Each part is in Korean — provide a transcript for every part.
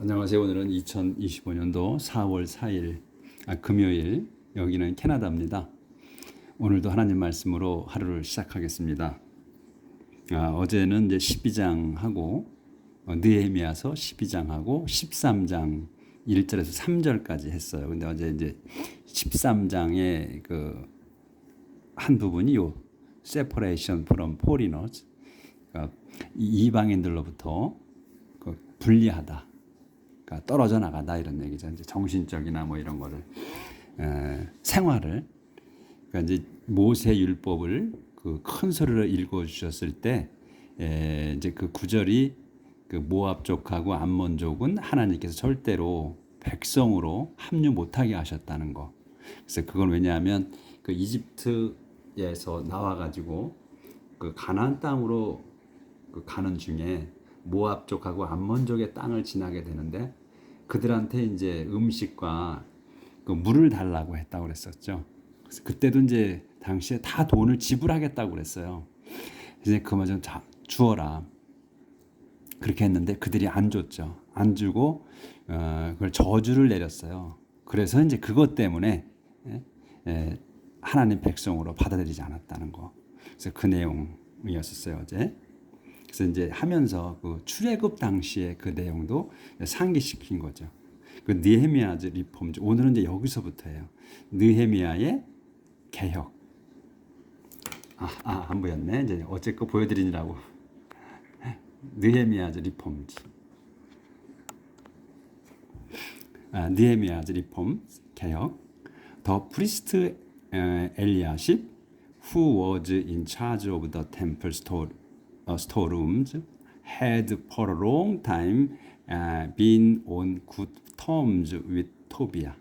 안녕하세요. 오늘은 2025년도 4월 4일 금요일, 여기는 캐나다입니다. 오늘도 하나님 말씀으로 하루를 시작하겠습니다. 어제는 이제 12장하고 느헤미야서 12장하고 13장 1절에서 3절까지 했어요. 근데 어제 이제 13장의 그 한 부분이 요 separation from foreigners, 그러니까 이방인들로부터 분리하다, 그러니까 떨어져 나가다 이런 얘기죠. 이제 정신적이나 뭐 이런 거를 생활을, 그러니까 이제 모세 율법을 그 큰 소리로 읽어 주셨을 때 이제 그 구절이 그 모압 족하고 암몬 족은 하나님께서 절대로 백성으로 합류 못하게 하셨다는 거. 그래서 그건 왜냐하면 그 이집트에서 나와가지고 그 가나안 땅으로 그 가는 중에 모압 족하고 암몬 족의 땅을 지나게 되는데 그들한테 이제 음식과 그 물을 달라고 했다고 그랬었죠. 그래서 그때도 이제 당시에 다 돈을 지불하겠다고 그랬어요. 이제 그만 좀 주어라. 그렇게 했는데 그들이 안 줬죠. 안 주고 그걸 저주를 내렸어요. 그래서 이제 그것 때문에 하나님 백성으로 받아들이지 않았다는 거. 그래서 그 내용이었었어요 어제. 그래서 이제 하면서 그 출애굽 당시의 그 내용도 상기시킨 거죠. 그 느헤미야즈 리폼즈, 오늘은 이제 여기서부터예요. 느헤미야의 개혁. 안 보였네. 이제 어제 거 보여드리느라고. 느헤미야즈 리폼즈. 느헤미야즈 리폼 개혁. The priest Eliashib, who was in charge of the temple storerooms, had for a long time been on good terms with Tobiah.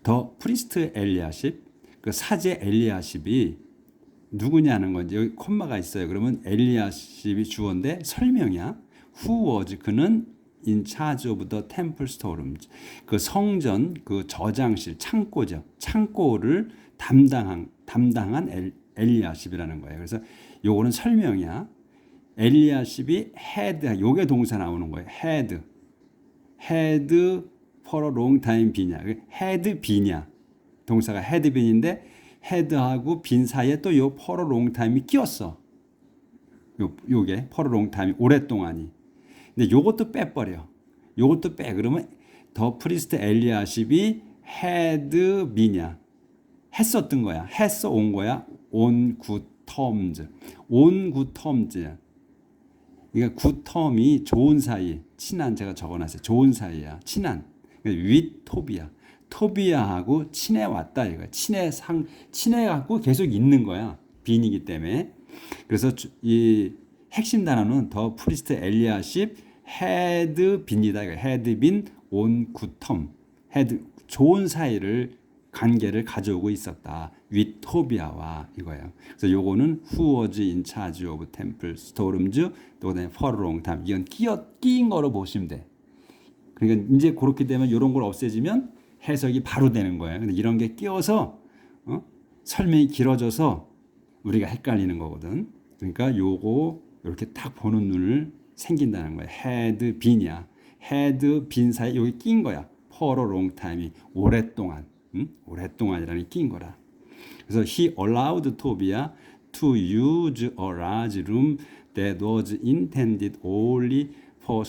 The priest Eliashib, 그 사제 엘리야십이 누구냐는 건지 여기 콤마가 있어요. 그러면 엘리야십이 주어인데 설명이야. Who was, 그는 in charge of the temple storerooms, 그 성전 그 저장실 창고죠. 창고를 담당한 엘리야십이라는 거예요. 그래서 요거는 설명이야. 엘리야십이 had, 요게 동사 나오는 거예요. had for a long time been이야. had been이야. 동사가 had been인데 had하고 been 사이에 또 요 for a long time이 끼었어. 요게 for a long time, 오랫동안이. 근데 요것도 빼버려. 요것도 빼. 그러면 더 프리스트 엘리야십이 had been이야. 했었던 거야. 했어 온 거야. on good terms. on good terms야. 그러니까 good term이 좋은 사이, 친한, 제가 적어놨어요. 좋은 사이야. 친한. with 토비야. 토비야하고 친해왔다 이거야. 친해갖고 계속 있는 거야. 빈이기 때문에. 그래서 이 핵심 단어는 더 프리스트 엘리야십 had been이다. had been on good term. had, 좋은 사이를, 관계를 가져오고 있었다. with 토비아와 이거예요. 그래서 요거는 who was in charge of temple storerooms, 또 그다음에 for a long time. 이건 끼인 거로 보시면 돼. 그러니까 이제 그렇게 되면 이런 걸 없애지면 해석이 바로 되는 거예요. 근데 이런 게 끼어서 설명이 길어져서 우리가 헷갈리는 거거든. 그러니까 요거 이렇게 딱 보는 눈을 생긴다는 거예요. had been이야. had been 사이에 여기 낀 거야. for a long time이 오랫동안. 오랫동안이라는 게 낀 거라. 그래서 he allowed Tobiah to use a large room that was intended only for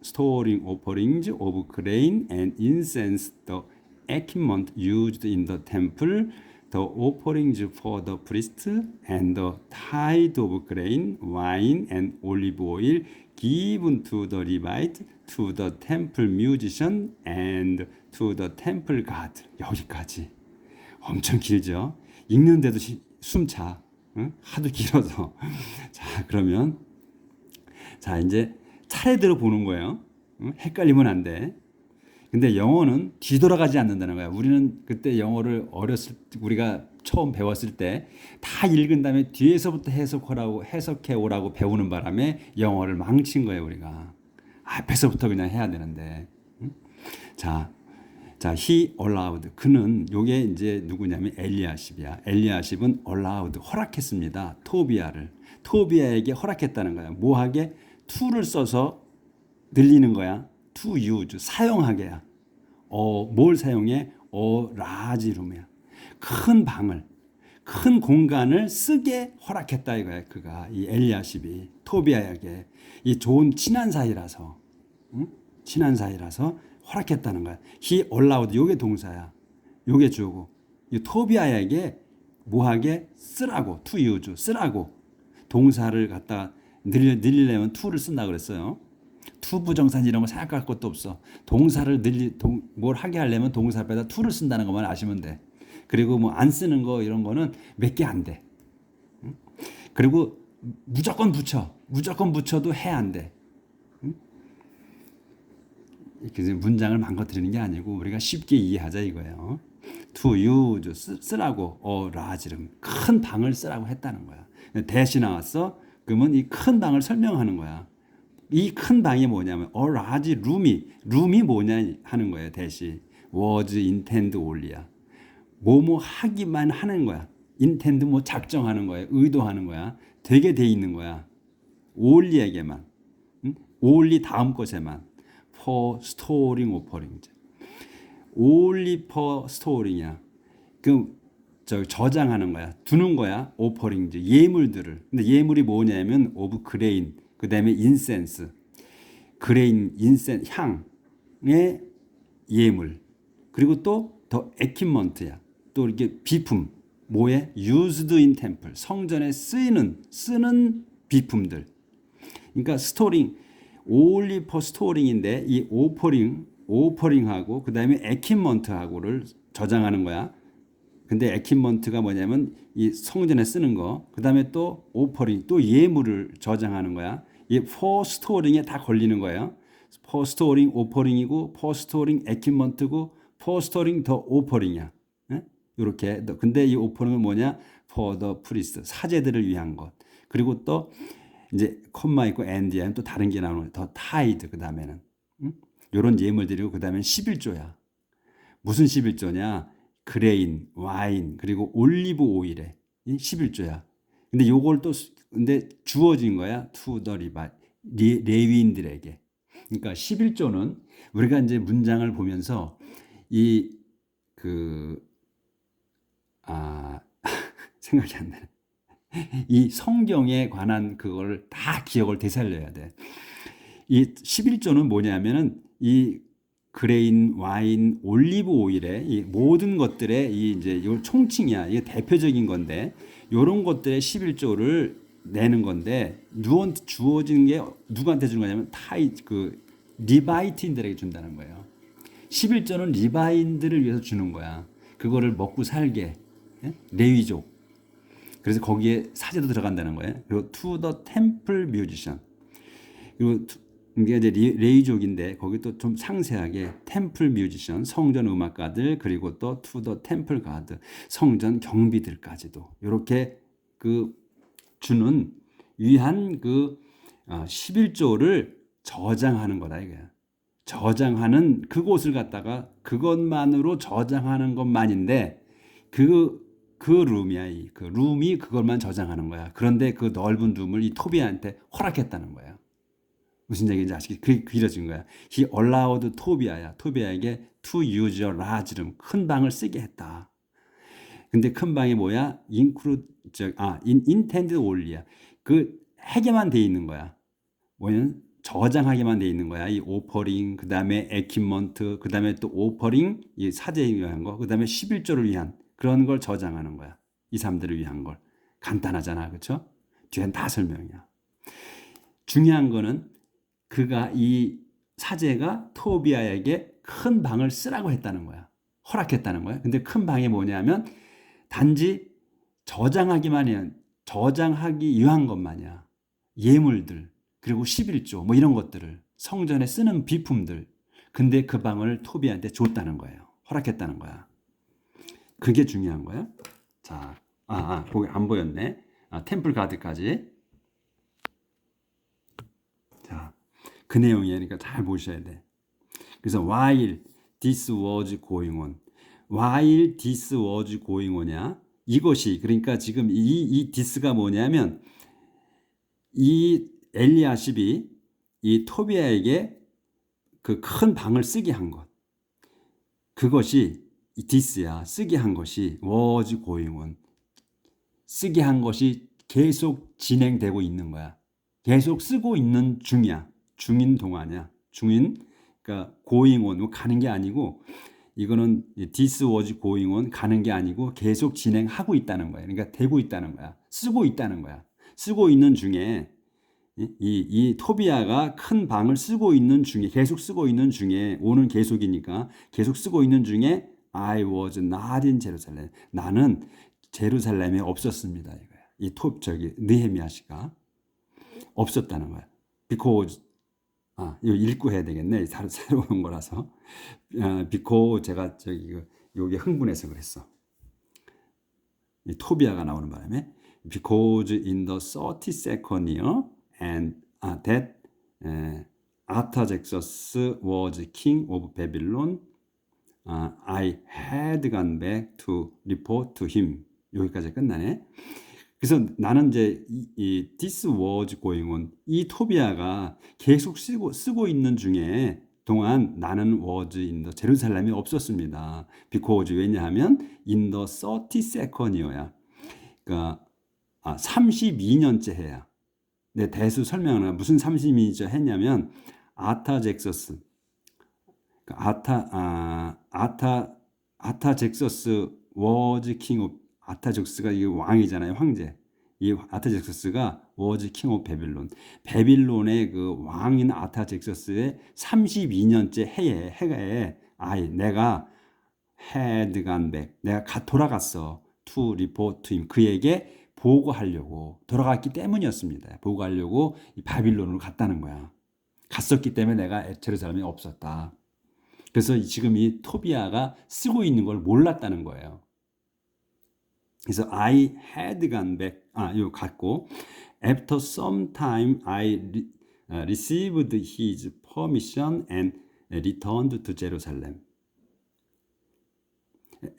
storing offerings of grain and incense, the equipment used in the temple, the offerings for the priests, and the tithe of grain, wine, and olive oil given to the Levite, to the temple musician, and to the temple guard. 여기까지. 엄청 길죠? 읽는데도 숨차. 하도 길어서. 자, 그러면 자, 이제 차례대로 보는 거예요. 헷갈리면 안 돼. 근데 영어는 뒤돌아가지 않는다는 거야. 우리는 그때 영어를 우리가 처음 배웠을 때 다 읽은 다음에 뒤에서부터 해석해 오라고 배우는 바람에 영어를 망친 거예요, 우리가. 앞에서부터 그냥 해야 되는데. 자, he allowed. 그는, 요게 이제 누구냐면 엘리야십이야. 엘리야십은 allowed, 허락했습니다. 토비야에게 허락했다는 거야. 뭐하게? to를 써서 늘리는 거야. to use 사용하게야. 뭘 사용해? large room이야. 큰 방을, 큰 공간을 쓰게 허락했다 이거야. 그가 이 엘리야십이 토비아에게 이 좋은 친한 사이라서, 응? 친한 사이라서 허락했다는 거야. He allowed 요게 동사야. 요게 주고 이 토비아에게 뭐하게 쓰라고 to use 쓰라고 동사를 갖다 늘리려면 to를 쓴다 그랬어요. to 부정사 이런 거 생각할 것도 없어. 동사를 뭘 하게 하려면 동사 앞에다 to를 쓴다는 것만 아시면 돼. 그리고 뭐 안 쓰는 거 이런 거는 몇 개 안 돼. 그리고 무조건 붙여도 해 안 돼. 이렇게 문장을 망가뜨리는 게 아니고 우리가 쉽게 이해하자 이거예요. to use 쓰라고 large름 큰 방을 쓰라고 했다는 거야. 대시 나왔어. 그러면 이 큰 방을 설명하는 거야. 이 큰 방이 뭐냐면 large room이 뭐냐 하는 거예요. 대시 was intend only야. 뭐뭐 하기만 하는 거야. intend 뭐 작정하는 거야. 의도하는 거야. 되게 돼 있는 거야. only에게만. only 다음 것에만. for storing offering. only for storing이야. 저장하는 거야. 두는 거야. offering 예물들을. 근데 예물이 뭐냐면 of grain. 그다음에 incense. grain, incense 향의 예물. 그리고 또 더 equipment야. 또 이렇게 비품. 뭐에? used in temple. 성전에 쓰는 비품들. 그러니까 storing only for storing인데 이 오퍼링하고 그다음에 equipment하고를 저장하는 거야. 근데 equipment가 뭐냐면 이 성전에 쓰는 거. 그다음에 또 오퍼링 또 예물을 저장하는 거야. 이 for storing에 다 걸리는 거예요. for storing 오퍼링이고 for storing equipment고 for storing 더 오퍼링이야. 이렇게. 근데 이 오퍼링은 뭐냐? for the priest 사제들을 위한 것. 그리고 또 이제 콤마 있고 and에 또 다른 게 나오는 더 tithe 그다음에는 이런 예물들이고 그다음에 11조야. 무슨 11조냐? 그레인, 와인 그리고 올리브 오일에 11조야. 근데 요걸 또 근데 주어진 거야. to the 레위인들에게. 그러니까 11조는 우리가 이제 문장을 보면서 생각이 안 나네. 이 성경에 관한 그걸 다 기억을 되살려야 돼. 이 11조는 뭐냐면은 이 그레인, 와인, 올리브 오일의 이 모든 것들의 이 이제 요 총칭이야. 이게 대표적인 건데 요런 것들의 11조를 내는 건데 누구한테 주어진 게 누구한테 주는 거냐면 리바이트인들에게 준다는 거예요. 11조는 리바인들을 위해서 주는 거야. 그거를 먹고 살게. 레위족. 그래서 거기에 사제도 들어간다는 거예요. 그리고 to the temple musician. 그리고 이게 이제 레위족인데 거기 또 좀 상세하게 temple musician 성전 음악가들 그리고 또 to the temple guard 성전 경비들까지도 이렇게 주는 위한 11조를 저장하는 거다 이거야. 저장하는 그곳을 갖다가 그것만으로 저장하는 것만인데 그 룸이야. 그 룸이 그것만 저장하는 거야. 그런데 그 넓은 룸을 이 토비아한테 허락했다는 거야. 무슨 얘기인지 아시겠지? 그게 길어진 거야. He allowed 토비아에게 to use a large room. 큰 방을 쓰게 했다. 근데 큰 방이 뭐야? intended only야. 하게만 돼 있는 거야. 뭐냐면 저장하게만 돼 있는 거야. 이 오퍼링, 그 다음에 에퀴먼트, 그 다음에 또 오퍼링, 이 사제에 위한 거, 그 다음에 11조를 위한 그런 걸 저장하는 거야. 이 사람들을 위한 걸. 간단하잖아. 그렇죠? 뒤엔 다 설명이야. 중요한 거는 이 사제가 토비아에게 큰 방을 쓰라고 했다는 거야. 허락했다는 거야. 근데 큰 방이 뭐냐면 단지 저장하기 위한 것만이야. 예물들, 그리고 11조 뭐 이런 것들을 성전에 쓰는 비품들. 근데 그 방을 토비아한테 줬다는 거예요. 허락했다는 거야. 그게 중요한 거야. 자, 거기 안 보였네. 템플 가드까지. 자, 그 내용이니까 잘 보셔야 돼. 그래서 while this was going on. while this was going on이야. 이것이 그러니까 지금 이 this가 뭐냐면 이 엘리야십이 이 토비아에게 그 큰 방을 쓰게 한 것. 그것이 이 this야. 쓰게 한 것이 was going on. 쓰게 한 것이 계속 진행되고 있는 거야. 계속 쓰고 있는 중이야. 중인 동안이야. 중인, 그러니까 going on, 가는 게 아니고, 이거는 this was going on, 가는 게 아니고 계속 진행하고 있다는 거야. 그러니까 되고 있다는 거야. 쓰고 있다는 거야. 쓰고 있는 중에 이 토비아가 큰 방을 쓰고 있는 중에, 계속 쓰고 있는 중에, 오는 계속이니까 계속 쓰고 있는 중에 I was not in Jerusalem. 나는 제루살렘에 없었습니다. 이거야. 느헤미야 씨가 없었다는 거야. Because 이거 읽고 해야 되겠네. 새로운 거라서. because 제가 요게 흥분해서 그랬어. 이 토비아가 나오는 바람에 because in the 32nd year and that Artaxerxes was king of Babylon, I had gone back to report to him. 여기까지 끝나네. 그래서 나는 이제 이 this was going on, 이 토비아가 계속 쓰고 있는 중에 동안 나는 was in the 제루살렘에 없었습니다. because 왜냐하면 in the 32nd year야. 그러니까 32년째 해야. 내 대수 설명은 무슨 32년째 했냐면 아타젝서스. 아타젝서스 was king of, 아타젝서스가 이 왕이잖아요, 황제. 이 아타젝서스가 was king of 베빌론. 베빌론의 그 왕인 아타젝서스의 32년째 해에 내가 had gone back, 내가 돌아갔어. to report to him, 그에게 보고하려고 돌아갔기 때문이었습니다. 보고하려고 이 바빌론으로 갔다는 거야. 갔었기 때문에 내가 제루살렘에 없었다. 그래서 지금 이 토비아가 쓰고 있는 걸 몰랐다는 거예요. 그래서 I had gone back, 이거 갔고, after some time I received his permission and returned to Jerusalem.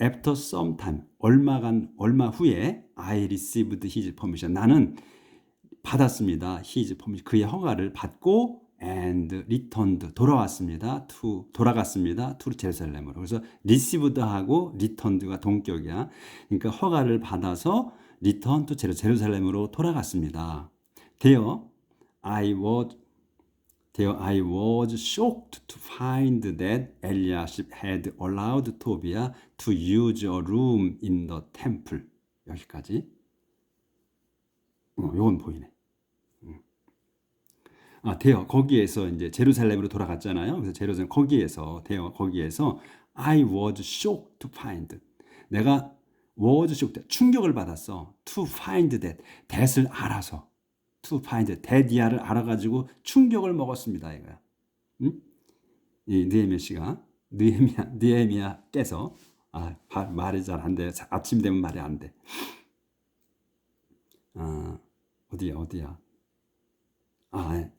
After some time, 얼마 후에 I received his permission. 나는 받았습니다. his permission. 그의 허가를 받고 and returned. 돌아갔습니다. to 제루살렘으로. 그래서 received하고 returned가 동격이야. 그러니까 허가를 받아서 return to 제루살렘으로 돌아갔습니다. There I was shocked to find that Eliashib had allowed Tobiah to use a room in the temple. 여기까지. 요건 보이네. 거기에서 이제 제루살렘으로 돌아갔잖아요. 그래서 거기에서 I was shocked to find. 내가 was shocked, 충격을 받았어. To find that을 알아서. to find that이야를 알아가지고 충격을 먹었습니다. 이거야. 응? 이 느헤미야께서 말이 잘 안 돼. 아침 되면 말이 안 돼. 어디야?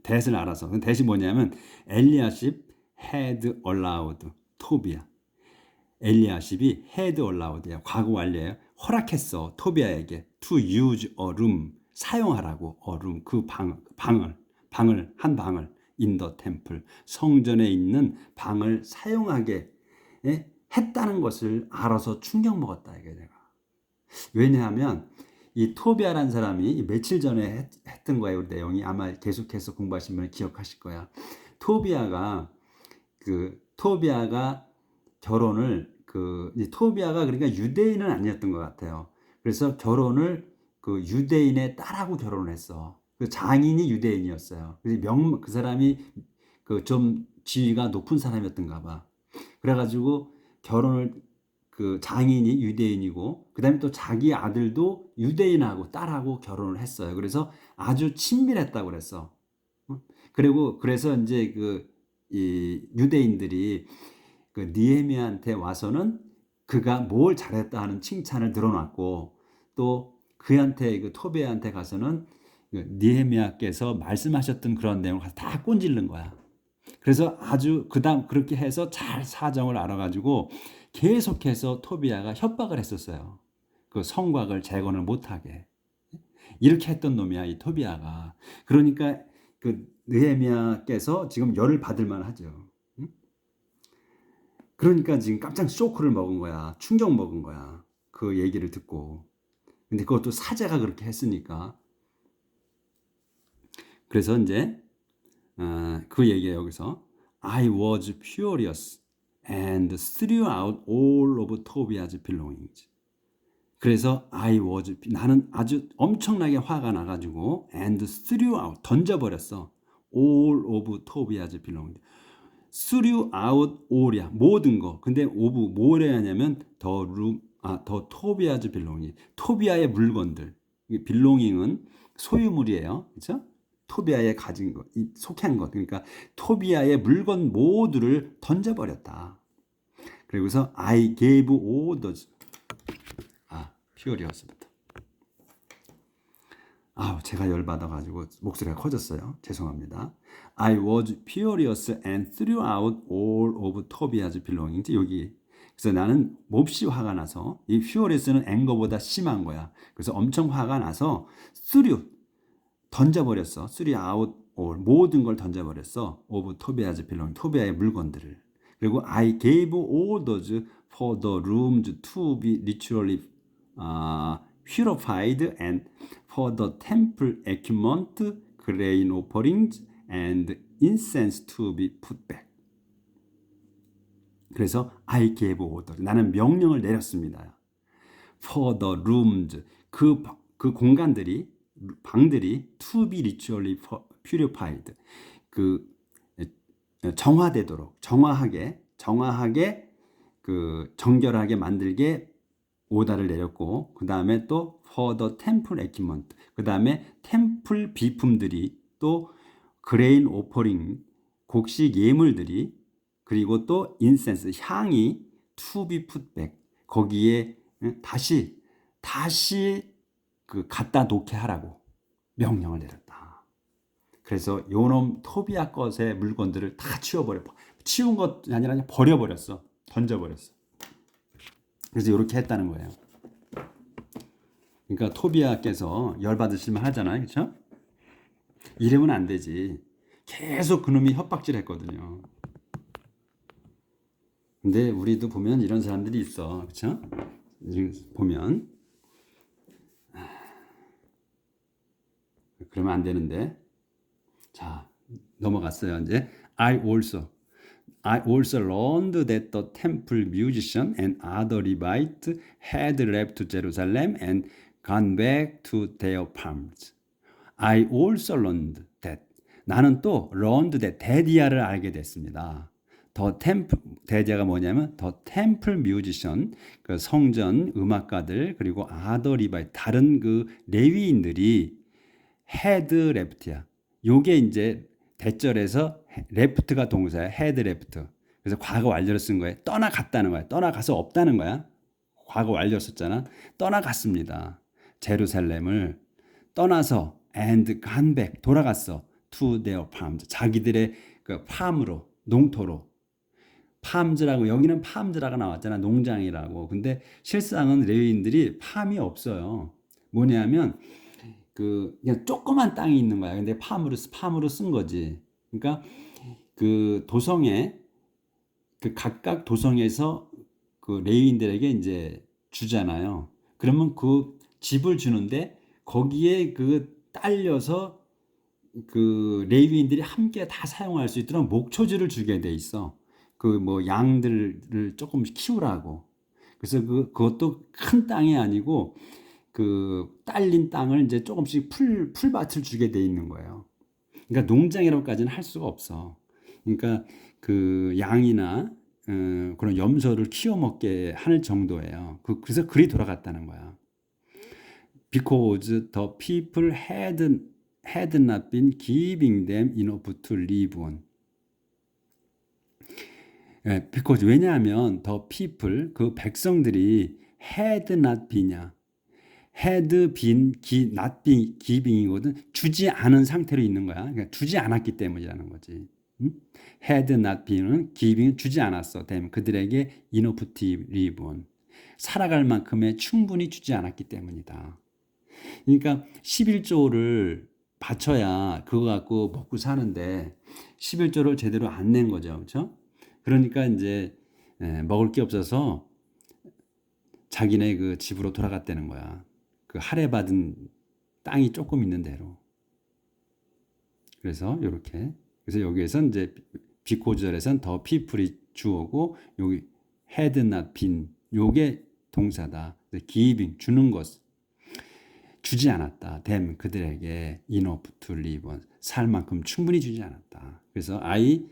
that을 알아서. that이 뭐냐면 엘리야십 had allowed 토비아. 엘리야십이 had allowed야. 과거 완료예요. 허락했어. 토비아에게 to use a room. 사용하라고. room. 그 방을 in the temple. 성전에 있는 방을 사용하게 했다는 것을 알아서 충격 먹었다. 이게 내가. 왜냐하면 이 토비아라는 사람이 며칠 전에 했던 거예요. 우리 내용이 아마 계속해서 공부하신 분은 기억하실 거야. 토비아가 결혼을 토비아가 그러니까 유대인은 아니었던 것 같아요. 그래서 결혼을 유대인의 딸하고 결혼을 했어. 그 장인이 유대인이었어요. 그래서 그 사람이 좀 지위가 높은 사람이었던가 봐. 그래가지고 결혼을 장인이 유대인이고 그다음에 또 자기 아들도 유대인하고 딸하고 결혼을 했어요. 그래서 아주 친밀했다고 그랬어. 그래서 이제 이 유대인들이 느헤미야한테 와서는 그가 뭘 잘했다 하는 칭찬을 늘어놨고 또 그한테 토비아한테 가서는 느헤미야께서 말씀하셨던 그런 내용을 다 꼰질른 거야. 그래서 아주 그다음 그렇게 해서 잘 사정을 알아가지고 계속해서 토비아가 협박을 했었어요. 그 성곽을 재건을 못하게 이렇게 했던 놈이야 이 토비아가. 그러니까 느헤미야께서 지금 열을 받을 만하죠. 그러니까 지금 깜짝 쇼크를 먹은 거야. 충격 먹은 거야. 그 얘기를 듣고. 근데 그것도 사제가 그렇게 했으니까. 그래서 이제 그 얘기예요. 여기서 I was furious and threw out all of Tobia's belongings. 그래서 나는 아주 엄청나게 화가 나가지고 and threw out 던져버렸어. all of Tobia's belongings. threw out all이야. 모든 거. 근데 of 뭐래 하냐면 더 토비아즈 belonging. 토비아의 물건들. belonging은 소유물이에요. 그렇죠? 토비아에 가진 것, 속한 것. 그러니까 토비아의 물건 모두를 던져버렸다. 그리고서 I gave orders. 퓨어리어스부터. 제가 열받아가지고 목소리가 커졌어요. 죄송합니다. I was furious and threw out all of Tobia's belongings. 여기. 그래서 나는 몹시 화가 나서 이 furious는 anger보다 심한 거야. 그래서 엄청 화가 나서 threw 던져버렸어. threw out all 모든 걸 던져버렸어. of Tobia's belongings. 토비아의 물건들을. 그리고 I gave orders for the rooms to be ritually purified and for the temple equipment, grain offerings and incense to be put back. 그래서 I gave order. 나는 명령을 내렸습니다. For the rooms. 그 공간들이 방들이 to be ritually purified. 정화되도록 정화하게 정결하게 만들게 오다를 내렸고 그 다음에 또 for the temple equipment 그 다음에 템플 비품들이 또 grain offering 곡식 예물들이 그리고 또 incense 향이 to be put back 거기에 다시 갖다 놓게 하라고 명령을 내렸다. 그래서 요놈 토비아 것의 물건들을 다 치운 것 아니라 그냥 버려버렸어. 던져버렸어. 그래서 이렇게 했다는 거예요. 그러니까 토비아께서 열받으실만 하잖아요. 그렇죠? 이러면 안 되지. 계속 그놈이 협박질 했거든요. 근데 우리도 보면 이런 사람들이 있어. 그렇죠? 보면 그러면 안 되는데. 자, 넘어갔어요. 이제 I also learned that the temple musician and other Levites had left Jerusalem and gone back to their farms. I also learned that. 나는 또 learned that 데디아를 알게 됐습니다. 데디아가 뭐냐면 the temple musician, 그 성전 음악가들 그리고 other Levites, 다른 그 레위인들이 had left야. 요게 이제 대절에서 left가 동사야. had left. 그래서 과거 완료를 쓴 거예요. 떠나갔다는 거야. 떠나가서 없다는 거야. 과거 완료 썼잖아. 떠나갔습니다. 제루살렘을 떠나서 and gone back 돌아갔어. to their farms. 자기들의 그 팜으로 농토로. 팜즈라고 여기는 팜즈라고 나왔잖아. 농장이라고. 근데 실상은 레위인들이 팜이 없어요. 뭐냐면 그냥 조그만 땅이 있는 거야. 근데 팜으로 쓴 거지. 그러니까 그 도성에 각각 도성에서 그 레위인들에게 이제 주잖아요. 그러면 그 집을 주는데 거기에 딸려서 그 레위인들이 함께 다 사용할 수 있도록 목초지를 주게 돼 있어. 양들을 조금 키우라고. 그래서 그것도 큰 땅이 아니고 딸린 땅을 이제 조금씩 풀밭을 주게 돼 있는 거예요. 그러니까 농장이라고까지는 할 수가 없어. 그러니까 양이나 그런 염소를 키워 먹게 할 정도예요. 그래서 글이 돌아갔다는 거야. Because the people had not been giving them enough to live on. because 왜냐하면 the people 그 백성들이 had not been이야. had been, not been giving이거든. 주지 않은 상태로 있는 거야. 그러니까 주지 않았기 때문이라는 거지. had not been은 giving 주지 않았어. 그들에게 enough to live on. 살아갈 만큼의 충분히 주지 않았기 때문이다. 그러니까 11조를 바쳐야 그거 갖고 먹고 사는데 11조를 제대로 안 낸 거죠. 그렇죠? 그러니까 이제 먹을 게 없어서 자기네 그 집으로 돌아갔다는 거야. 그 할애받은 땅이 조금 있는 대로. 그래서 이렇게. 그래서 여기에서 이제 비코절에선 더 피플이 주어고 여기 had not been 요게 동사다. giving 주는 것 주지 않았다. them 그들에게 enough to live on 살 만큼 충분히 주지 않았다. 그래서 I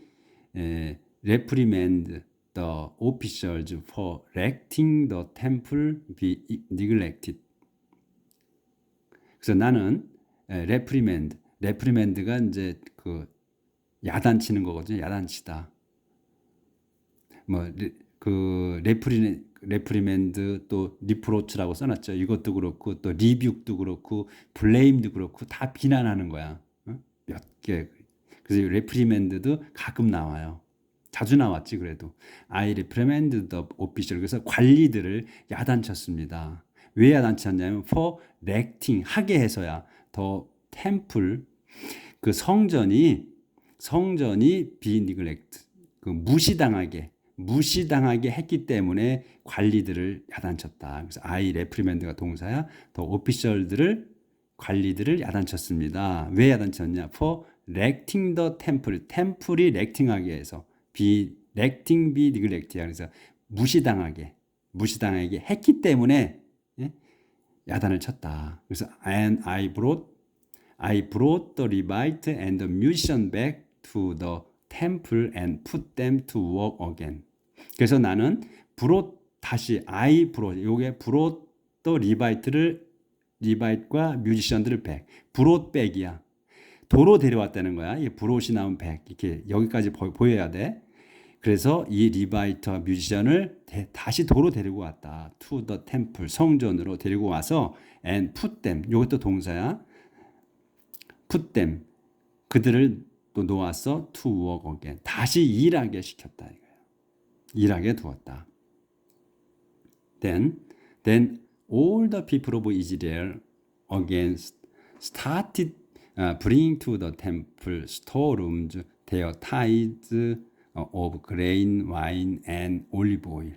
reprimand the officials for letting the temple be neglected. 그래서 나는 reprimand가 이제 그 야단치는 거거든요. 야단치다. 그 레프리맨드 또 리프로치라고 써놨죠. 이것도 그렇고 또 리뷰도 그렇고 블레임도 그렇고 다 비난하는 거야. 몇 개. 그래서 레프리맨드도 가끔 나와요. 자주 나왔지 그래도. I reprimand the official. 그래서 관리들을 야단쳤습니다. 왜 야단쳤냐면 for neglecting 하게 해서야. 더 템플 그 성전이 be neglected 그 무시당하게 했기 때문에 관리들을 야단쳤다. 그래서 I reprimand가 동사야. 더 오피셜들을 관리들을 야단쳤습니다. 왜 야단쳤냐? For neglecting the temple. 템플이 neglecting하게 해서 be neglected. 그래서 무시당하게 했기 때문에 야단을 쳤다. 그래서 and I brought the Levite and the musician back to the temple and put them to work again. 그래서 나는 요게 brought the 리바이트과 뮤지션들을 brought back이야. 도로 데려왔다는 거야. 이 brought 나온 back 이렇게 여기까지 보여야 돼. 그래서 이 리바이트와 뮤지션을 다시 도로 데리고 왔다. to the temple 성전으로 데리고 와서 and put them 이것도 동사야. put them 그들을 또 놓았어 to work again 다시 일하게 시켰다 이거예요. 일하게 두었다. Then all the people of Israel again started bringing to the temple storerooms their tithes of grain, wine, and olive oil.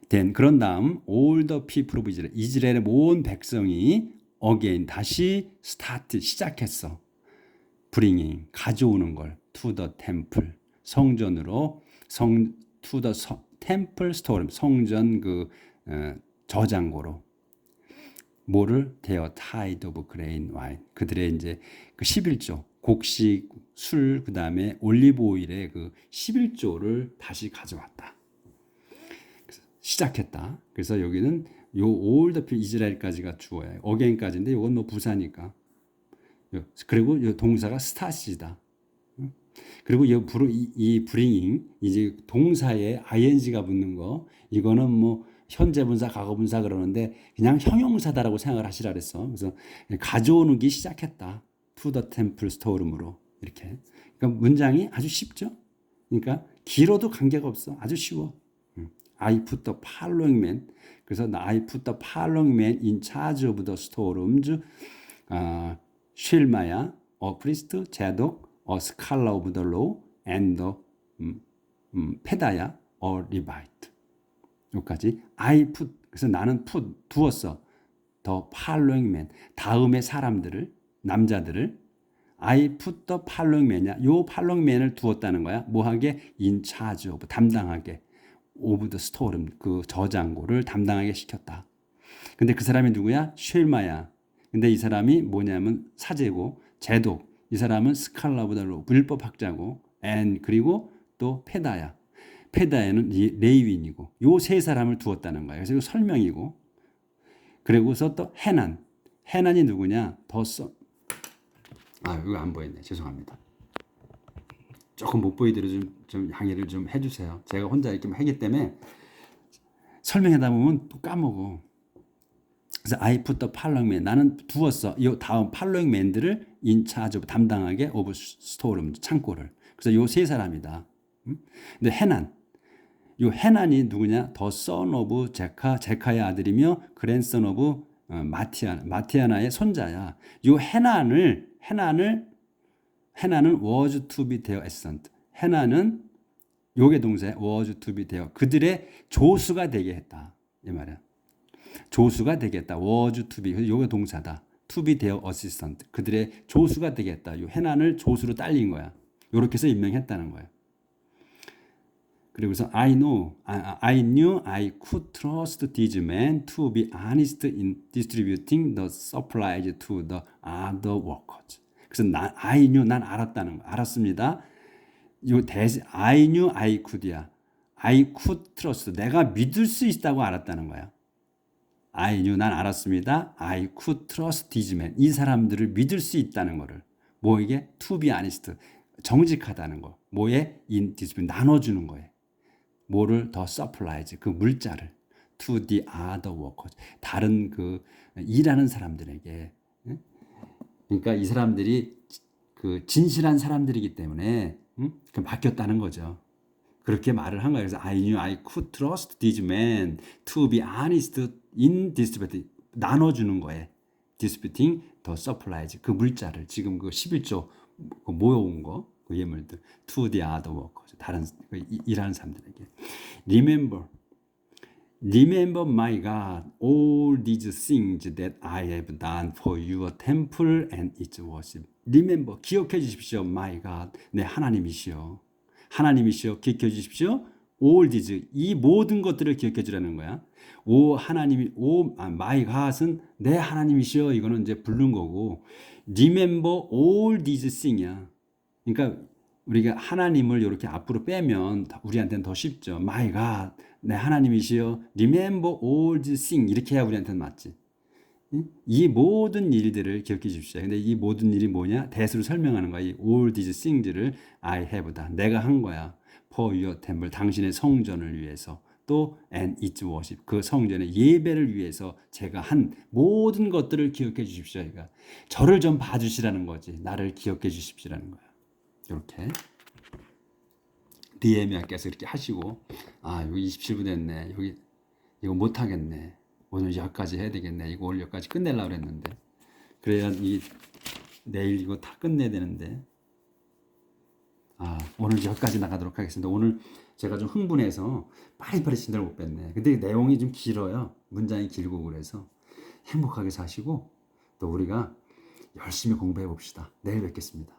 Then 그런 다음 all the people of Israel 이스라엘의 모든 백성이 again 다시 start 시작했어. bringing 가져오는 걸 to the temple 성전으로 to the temple storeroom 성전 그 저장고로 뭐를 their tithe of grain, wine 그들의 이제 그 11조 곡식 술 그다음에 올리브 오일의 그 11조를 다시 가져왔다. 시작했다. 그래서 여기는 요 all the people 이스라엘까지가 주어야 again까지인데 이건 뭐 부사니까. 그리고 이 동사가 start이다. 그리고 이 bringing 이제 동사에 ing가 붙는 거 이거는 뭐 현재 분사, 과거 분사 그러는데 그냥 형용사다라고 생각을 하시라 그랬어. 그래서 가져오는 게 시작했다. to the temple storeroom으로 이렇게. 그러니까 문장이 아주 쉽죠. 그러니까 길어도 관계가 없어. 아주 쉬워. I put the following man. 그래서 I put the following man in charge of the storerooms. 쉴마야, a priest, 제독, a scholar of the law, and the 페다야, a Levite. 여기까지 I put 그래서 나는 두었어. the following man 다음의 사람들을 남자들을 I put the following man이야. 요 following man을 두었다는 거야. 뭐하게 in charge of 담당하게 of the storeroom 그 저장고를 담당하게 시켰다. 근데 그 사람이 누구야? 쉴마야. 근데 이 사람이 뭐냐면 사제고 제독. 이 사람은 스칼라보다로 율법학자고 and 그리고 또 페다야. 페다야는 레위인이고 요 세 사람을 두었다는 거예요. 그래서 이거 설명이고 그리고서 또 헤난이 누구냐? 이거 안 보였네. 죄송합니다. 조금 못 보이도록 좀 양해를 좀 해주세요. 제가 혼자 이렇게 하기 때문에 설명하다 보면 또 까먹어. 그래서 I put the following man 나는 두었어. 이 다음 following man들을 in charge of 담당하게 of storeroom 창고를. 그래서 요 세 사람이다. 근데 헤난이 누구냐? The son of 제카의 아들이며 grandson of 마티아나의 손자야. 요 헤난은 was to be their assistant. 헤난은 요게 동사에 was to be 되어 그들의 조수가 되게 했다. 이 말이야. 조수가 되겠다. was to be. 요게 동사다. to be their assistant. 그들의 조수가 되겠다. 요 해난을 조수로 딸린 거야. 요렇게 해서 임명했다는 거야. 그리고서 I knew I could trust these men to be honest in distributing the supplies to the other workers. 그래서 I knew 난 알았다는 거. 알았습니다. 요 I knew I could야. I could trust. 내가 믿을 수 있다고 알았다는 거야. I knew 난 알았습니다. I could trust these men. 이 사람들을 믿을 수 있다는 거를. 뭐에게? To be honest. 정직하다는 거. 뭐에? In distribute. 나눠주는 거에. 뭐를 더 supplies. 그 물자를. To the other workers. 다른 그 일하는 사람들에게. 그러니까 이 사람들이 그 진실한 사람들이기 때문에 그 맡겼다는 거죠. 그렇게 말을 한 거예요. 그래서 I knew I could trust these men to be honest in distributing. 나눠주는 거에 distributing the supplies. 그 물자를 지금 그 11조 모여온 거, 그 예물들 to the other workers. 다른 일하는 사람들에게. Remember my God, all these things that I have done for your temple and its worship. Remember, 기억해 주십시오. My God, 내 하나님이시여. 하나님이시여, 기억해 주십시오. All these, 이 모든 것들을 기억해 주라는 거야. my God은 내 하나님이시여. 이거는 이제 부른 거고. Remember all these things야. 그러니까 우리가 하나님을 이렇게 앞으로 빼면 우리한테는 더 쉽죠. My God, 내 하나님이시여. Remember all these things. 이렇게 해야 우리한테는 맞지. 이 모든 일들을 기억해 주십시오. 근데 이 모든 일이 뭐냐? 대수로 설명하는 거야. 이 all these things를 I have다. 내가 한 거야. For your temple. 당신의 성전을 위해서. 또 and its worship. 그 성전의 예배를 위해서 제가 한 모든 것들을 기억해 주십시오. 그러니까 저를 좀 봐주시라는 거지. 나를 기억해 주십시오라는 거야. 이렇게 리에미아께서 이렇게 하시고 여기 27분 됐네. 여기 이거 못 하겠네. 오늘 여기까지 해야 되겠네. 이거 오늘 여기까지 끝내려고 그랬는데 그래야 내일 이거 다 끝내야 되는데 오늘 여기까지 나가도록 하겠습니다. 오늘 제가 좀 흥분해서 빠릿빠릿 진도를 못 뺐네. 근데 내용이 좀 길어요. 문장이 길고 그래서 행복하게 사시고 또 우리가 열심히 공부해 봅시다. 내일 뵙겠습니다.